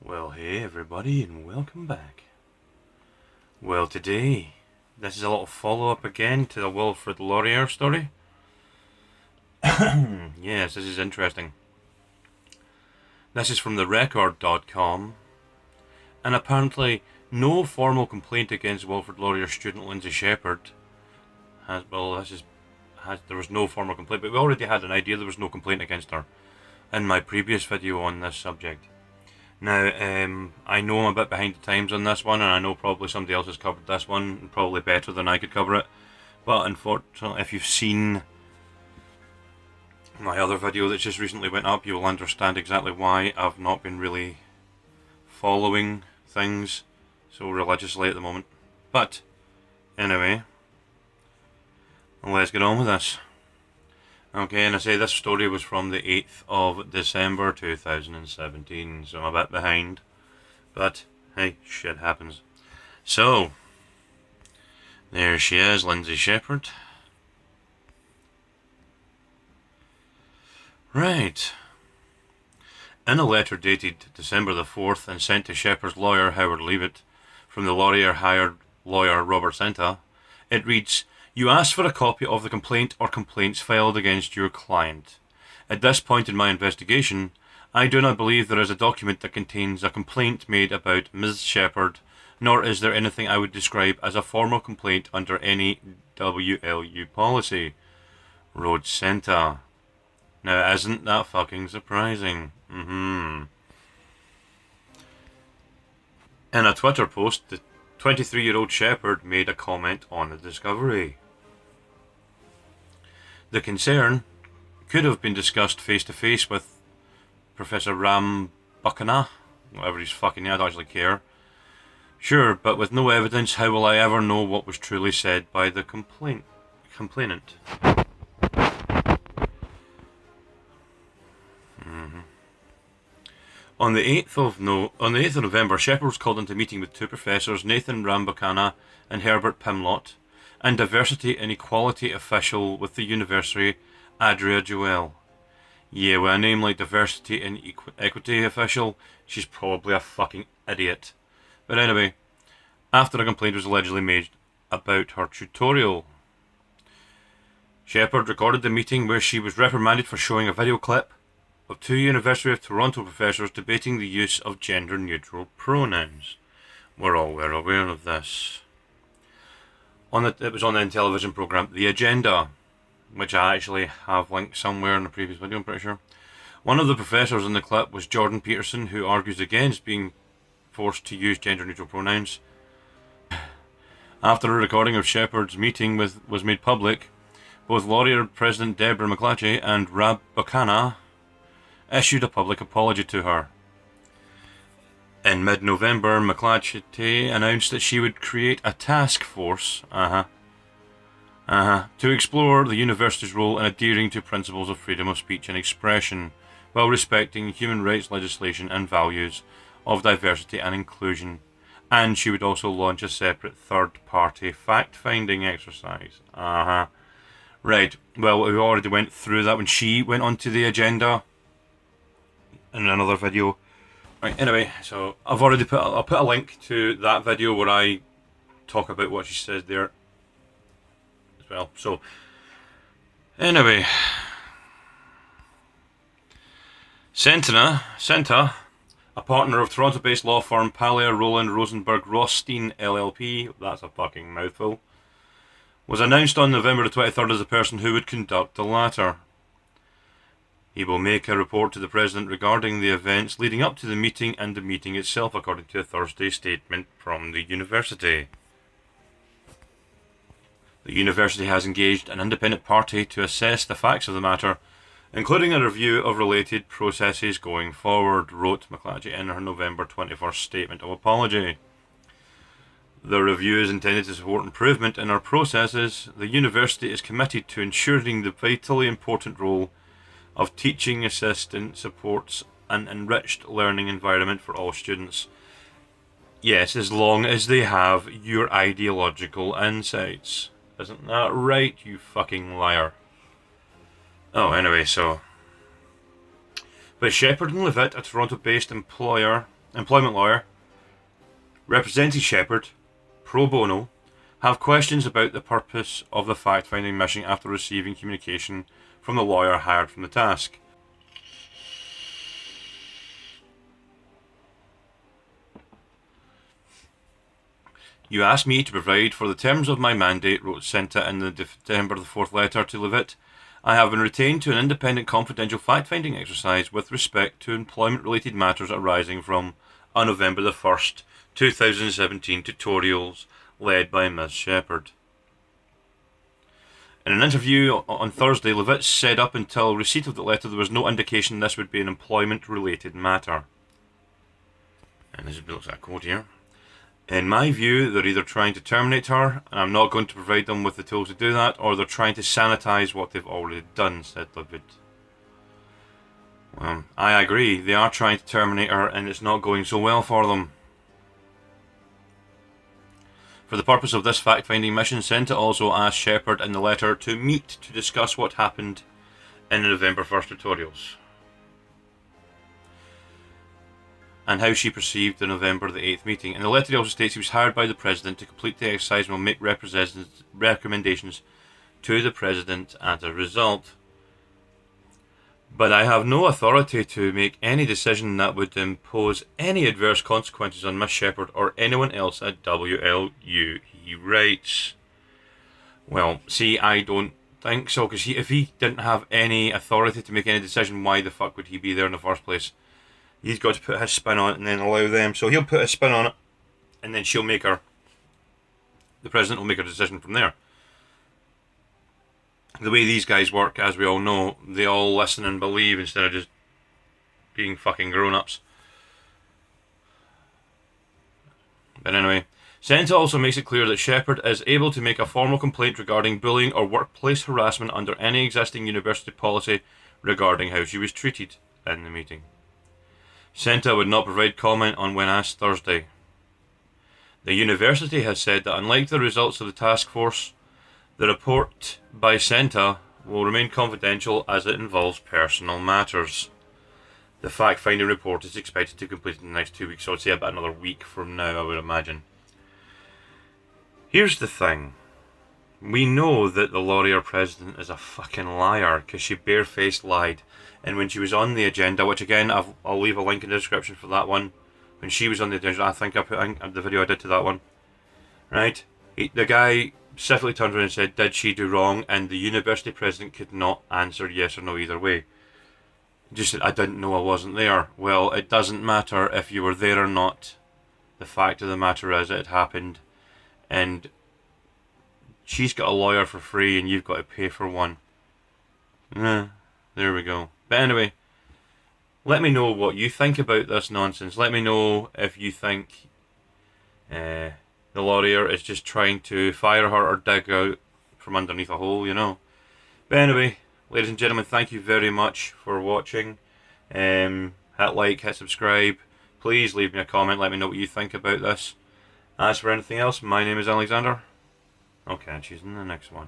Well, hey everybody, and welcome back. Well, today, this is a little follow-up again to the Wilfred Laurier story. Yes, this is interesting. This is from therecord.com, and apparently no formal complaint against Wilfred Laurier's student Lindsay Shepherd there was no formal complaint, but we already had an idea there was no complaint against her in my previous video on this subject. Now, I know I'm a bit behind the times on this one, and I know probably somebody else has covered this one probably better than I could cover it. But unfortunately, if you've seen my other video that just recently went up, you will understand exactly why I've not been really following things so religiously at the moment. But, anyway, let's get on with this. Okay, and I say this story was from the 8th of December 2017, so I'm a bit behind. But, hey, shit happens. So, there she is, Lindsay Shepherd. Right. In a letter dated December the 4th and sent to Shepherd's lawyer, Howard Leavitt, from the Laurier hired lawyer Robert Senta, it reads, "You asked for a copy of the complaint or complaints filed against your client. At this point in my investigation, I do not believe there is a document that contains a complaint made about Ms. Shepherd, nor is there anything I would describe as a formal complaint under any WLU policy," wrote Senta. Now, isn't that fucking surprising? In a Twitter post, the 23-year-old Shepherd made a comment on the discovery. The concern could have been discussed face-to-face with Professor Rambukkana, whatever he's fucking name, I don't actually care. Sure, but with no evidence, how will I ever know what was truly said by the complainant? On the 8th of November, Shepherd was called into a meeting with two professors, Nathan Rambukkana and Herbert Pimlott, and diversity and equality official with the university, Adria Joel. Yeah, with a name like diversity and equity official, she's probably a fucking idiot. But anyway, after a complaint was allegedly made about her tutorial, Shepherd recorded the meeting where she was reprimanded for showing a video clip of two University of Toronto professors debating the use of gender-neutral pronouns. We're all well aware of this. It was on the television programme The Agenda, which I actually have linked somewhere in the previous video, I'm pretty sure. One of the professors in the clip was Jordan Peterson, who argues against being forced to use gender-neutral pronouns. After a recording of Shepherd's meeting was made public, both Laurier President Deborah McLeod and Rambukkana issued a public apology to her. In mid-November, McLeod announced that she would create a task force to explore the university's role in adhering to principles of freedom of speech and expression while respecting human rights legislation and values of diversity and inclusion. And she would also launch a separate third-party fact-finding exercise. Right, well, we already went through that when she went onto The Agenda in another video. Right, anyway, so I'll put a link to that video where I talk about what she says there as well. So, anyway, Senta, a partner of Toronto-based law firm Pallier Roland Rosenberg Rothstein LLP, that's a fucking mouthful, was announced on November the 23rd as the person who would conduct the latter. He will make a report to the President regarding the events leading up to the meeting and the meeting itself, according to a Thursday statement from the university. The university has engaged an independent party to assess the facts of the matter, including a review of related processes going forward, wrote McLeod in her November 21st statement of apology. The review is intended to support improvement in our processes. The university is committed to ensuring the vitally important role of teaching assistant supports an enriched learning environment for all students. Yes, as long as they have your ideological insights. Isn't that right, you fucking liar? Oh, anyway, so... But Shepherd and Leavitt, a Toronto-based employment lawyer, represented Shepherd, pro bono, have questions about the purpose of the fact-finding mission after receiving communication from the lawyer hired from the task. You asked me to provide for the terms of my mandate, wrote Senta in the December 4th letter to Levitt. I have been retained to an independent confidential fact-finding exercise with respect to employment-related matters arising from a November 1st, 2017 tutorials led by Ms. Shepherd. In an interview on Thursday, Levitt said up until receipt of the letter there was no indication this would be an employment-related matter. And this looks like a quote here. In my view, they're either trying to terminate her, and I'm not going to provide them with the tools to do that, or they're trying to sanitize what they've already done, said Levitt. Well, I agree. They are trying to terminate her, and it's not going so well for them. For the purpose of this fact-finding mission, Senta also asked Shepherd in the letter to meet to discuss what happened in the November 1st tutorials and how she perceived the November 8th meeting. In the letter he also states he was hired by the President to complete the exercise and will make recommendations to the President as a result. But I have no authority to make any decision that would impose any adverse consequences on Miss Shepherd or anyone else at WLU, he writes. Well, see, I don't think so, because if he didn't have any authority to make any decision, why the fuck would he be there in the first place? He's got to put his spin on it and then allow them. So he'll put his spin on it, and then she'll make her... The President will make a decision from there. The way these guys work, as we all know, they all listen and believe instead of just being fucking grown-ups. But anyway, Senta also makes it clear that Shepherd is able to make a formal complaint regarding bullying or workplace harassment under any existing university policy regarding how she was treated in the meeting. Senta would not provide comment on when asked Thursday. The university has said that unlike the results of the task force, the report by Senta will remain confidential as it involves personal matters. The fact-finding report is expected to complete in the next 2 weeks, so I'd say about another week from now, I would imagine. Here's the thing. We know that the Laurier president is a fucking liar, because she barefaced lied. And when she was on the agenda, which again, I'll leave a link in the description for that one. When she was on the agenda, I think I put in the video I did to that one. Right? The guy specifically turned around and said, did she do wrong? And the university president could not answer yes or no either way. Just said, I didn't know, I wasn't there. Well, it doesn't matter if you were there or not. The fact of the matter is it happened. And she's got a lawyer for free and you've got to pay for one. There we go. But anyway, let me know what you think about this nonsense. Let me know if you think the Laurier is just trying to fire her or dig out from underneath a hole, you know. But anyway, ladies and gentlemen, thank you very much for watching. Hit like, hit subscribe. Please leave me a comment, let me know what you think about this. As for anything else, my name is Alexander. I'll catch you in the next one.